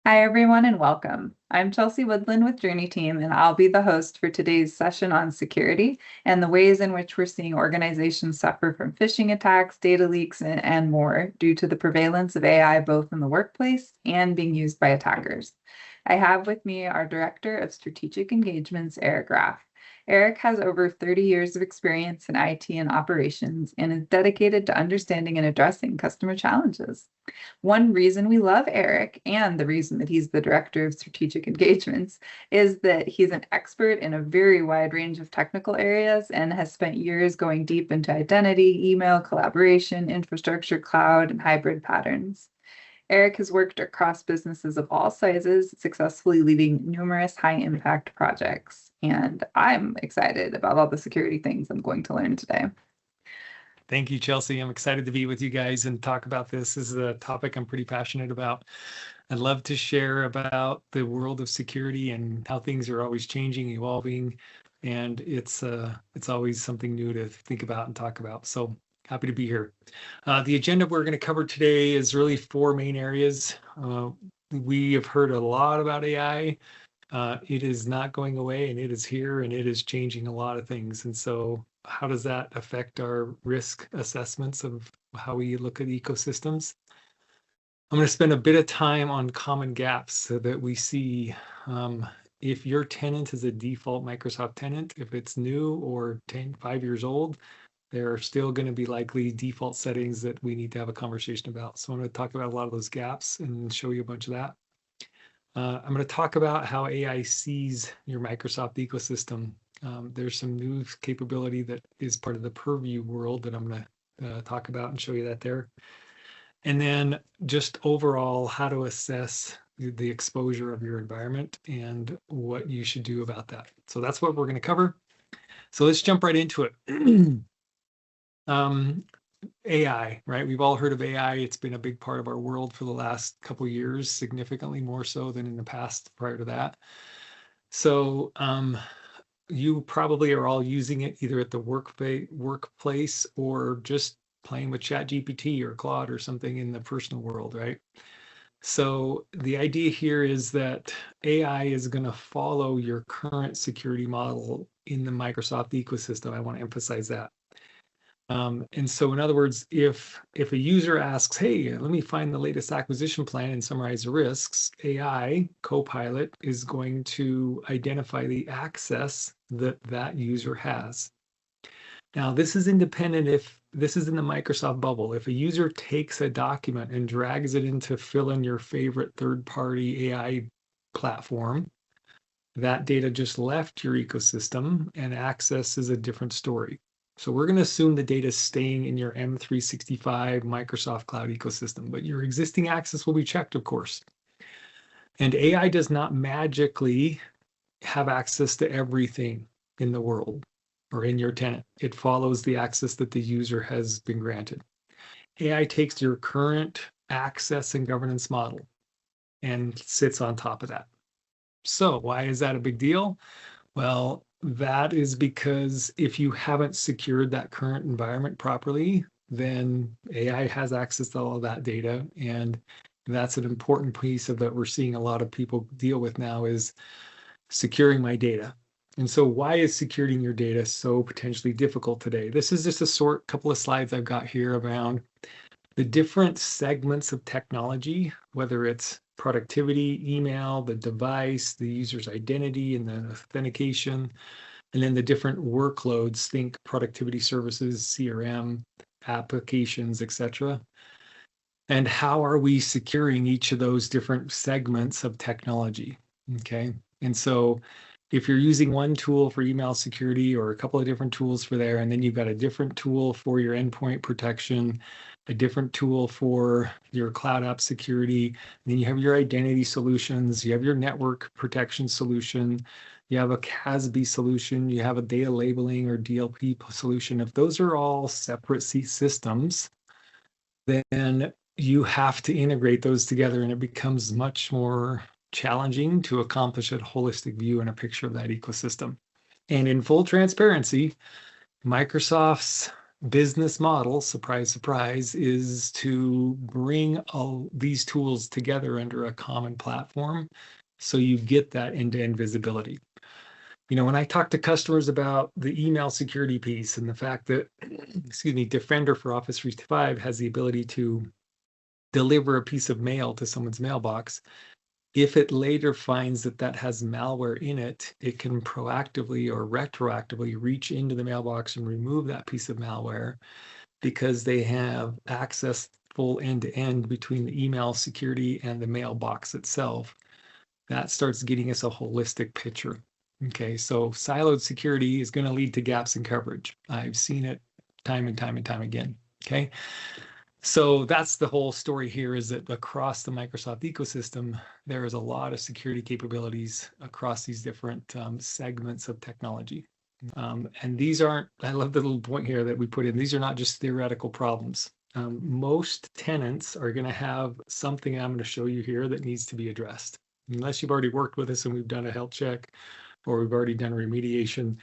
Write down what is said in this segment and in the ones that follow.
Hi, everyone, and welcome. I'm Chelsea Woodland with JourneyTeam, and I'll be the host for today's session on security and the ways in which we're seeing organizations suffer from phishing attacks, data leaks, and more due to the prevalence of AI both in the workplace and being used by attackers. I have with me our Director of Strategic Engagements, Eric Raff. Eric has over 30 years of experience in IT and operations and is dedicated to understanding and addressing customer challenges. One reason we love Eric and the reason that he's the director of strategic engagements is that he's an expert in a very wide range of technical areas and has spent years going deep into identity, email, collaboration, infrastructure, cloud, and hybrid patterns. Eric has worked across businesses of all sizes, successfully leading numerous high-impact projects. And I'm excited about all the security things I'm going to learn today. Thank you, Chelsea. I'm excited to be with you guys and talk about this. This is a topic I'm pretty passionate about. I'd love to share about the world of security and how things are always changing, evolving, and it's always something new to think about and talk about. So happy to be here. The agenda we're going to cover today is really four main areas. We have heard a lot about AI. It is not going away, and it is here, and it is changing a lot of things. And so how does that affect our risk assessments of how we look at ecosystems? I'm going to spend a bit of time on common gaps so that we see if your tenant is a default Microsoft tenant, if it's new or 5 years old, there are still going to be likely default settings that we need to have a conversation about. So I'm going to talk about a lot of those gaps and show you a bunch of that. I'm going to talk about how AI sees your Microsoft ecosystem. There's some new capability that is part of the purview world that I'm going to talk about and show you that there. And then just overall, how to assess the exposure of your environment and what you should do about that. So that's what we're going to cover. So let's jump right into it. AI, right? We've all heard of AI. It's been a big part of our world for the last couple of years, significantly more so than in the past prior to that. So you probably are all using it either at the workplace or just playing with ChatGPT or Claude or something in the personal world, right? So the idea here is that AI is going to follow your current security model in the Microsoft ecosystem. I want to emphasize that. And so in other words, if a user asks, hey, let me find the latest acquisition plan and summarize the risks, AI Copilot is going to identify the access that that user has. Now, this is independent if this is in the Microsoft bubble. If a user takes a document and drags it in to fill in your favorite third-party AI platform, that data just left your ecosystem and access is a different story. So we're going to assume the data is staying in your M365 Microsoft Cloud ecosystem, but your existing access will be checked, of course. And AI does not magically have access to everything in the world or in your tenant. It follows the access that the user has been granted. AI takes your current access and governance model and sits on top of that. So why is that a big deal? Well, that is because if you haven't secured that current environment properly, then AI has access to all of that data. And that's an important piece of that we're seeing a lot of people deal with now is securing my data. And so why is securing your data so potentially difficult today? This is just a couple of slides I've got here around the different segments of technology, whether it's productivity, email, the device, the user's identity, and the authentication, and then the different workloads, think productivity services, CRM, applications, etc. And how are we securing each of those different segments of technology? Okay. And so if you're using one tool for email security or a couple of different tools for there, and then you've got a different tool for your endpoint protection, a different tool for your cloud app security, and then you have your identity solutions, you have your network protection solution, you have a CASB solution, you have a data labeling or DLP solution. If those are all separate systems, then you have to integrate those together and it becomes much more challenging to accomplish a holistic view and a picture of that ecosystem. And in full transparency, Microsoft's business model, surprise, surprise, is to bring all these tools together under a common platform so you get that end-to-end visibility. When I talk to customers about the email security piece and the fact that, excuse me, Defender for Office 365 has the ability to deliver a piece of mail to someone's mailbox, if it later finds that that has malware in it, it can proactively or retroactively reach into the mailbox and remove that piece of malware because they have access full end-to-end between the email security and the mailbox itself. That starts getting us a holistic picture. Okay, so siloed security is going to lead to gaps in coverage. I've seen it time and time and time again. Okay, so that's the whole story here, is that across the Microsoft ecosystem, there is a lot of security capabilities across these different segments of technology. And these aren't, I love the little point here that we put in, these are not just theoretical problems. Most tenants are going to have something I'm going to show you here that needs to be addressed. Unless you've already worked with us and we've done a health check or we've already done remediation,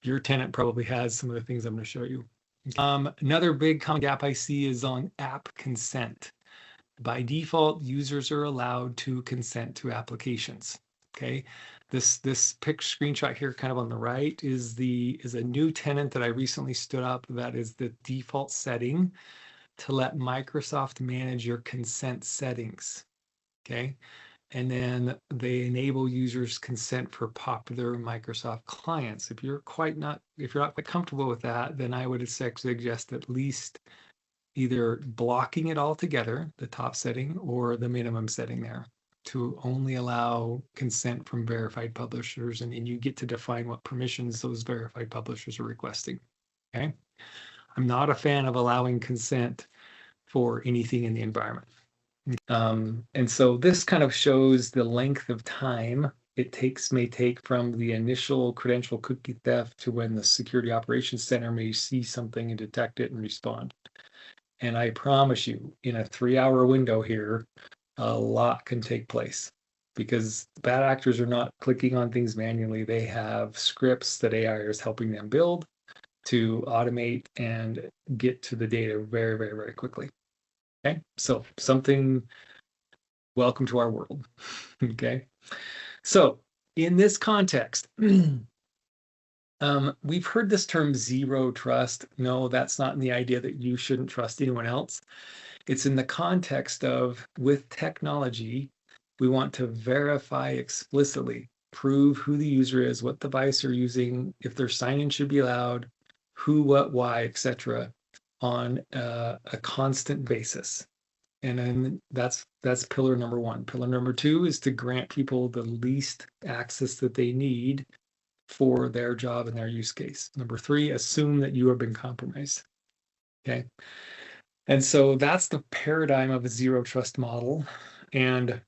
your tenant probably has some of the things I'm going to show you. Another big common gap I see is on app consent. By default, users are allowed to consent to applications. Okay, this screenshot here, kind of on the right, is a new tenant that I recently stood up. That is the default setting to let Microsoft manage your consent settings. Okay, and then they enable users consent for popular Microsoft clients. If you're not quite comfortable with that, then I would suggest at least either blocking it altogether, the top setting, or the minimum setting there, to only allow consent from verified publishers, and you get to define what permissions those verified publishers are requesting. Okay, I'm not a fan of allowing consent for anything in the environment. And so this kind of shows the length of time it may take from the initial credential cookie theft to when the Security Operations Center may see something and detect it and respond. And I promise you, in a 3-hour window here, a lot can take place, because bad actors are not clicking on things manually. They have scripts that AI is helping them build to automate and get to the data very, very, very quickly. Okay, so welcome to our world. Okay, so in this context, we've heard this term zero trust. No, that's not in the idea that you shouldn't trust anyone else. It's in the context of, with technology, we want to verify explicitly, prove who the user is, what device they're using, if their sign-in should be allowed, who, what, why, etc., on a constant basis. And then that's pillar number one. Pillar number two is to grant people the least access that they need for their job and their use case. Number three, assume that you have been compromised. Okay. And so that's the paradigm of a zero trust model. And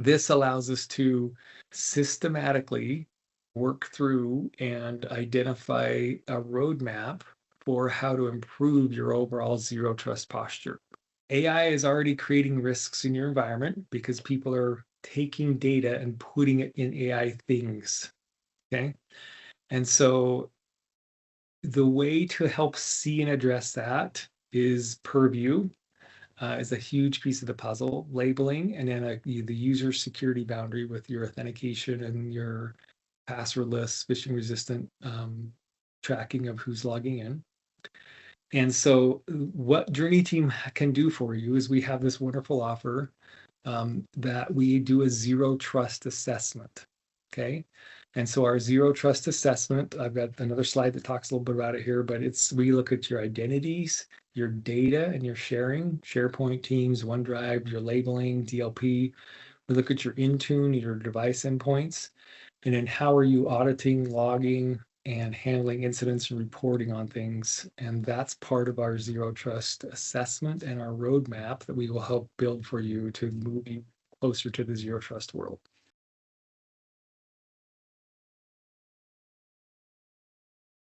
this allows us to systematically work through and identify a roadmap for how to improve your overall zero trust posture. AI is already creating risks in your environment because people are taking data and putting it in AI things. Okay. And so the way to help see and address that is purview, is a huge piece of the puzzle, labeling, and then the user security boundary with your authentication and your passwordless, phishing resistant tracking of who's logging in. And so what JourneyTeam can do for you is we have this wonderful offer that we do a zero trust assessment. Okay. And so our zero trust assessment, I've got another slide that talks a little bit about it here, but we look at your identities, your data and your sharing, SharePoint, Teams, OneDrive, your labeling, DLP. We look at your Intune, your device endpoints, and then how are you auditing, logging, and handling incidents and reporting on things. And that's part of our zero trust assessment and our roadmap that we will help build for you to move closer to the zero trust world.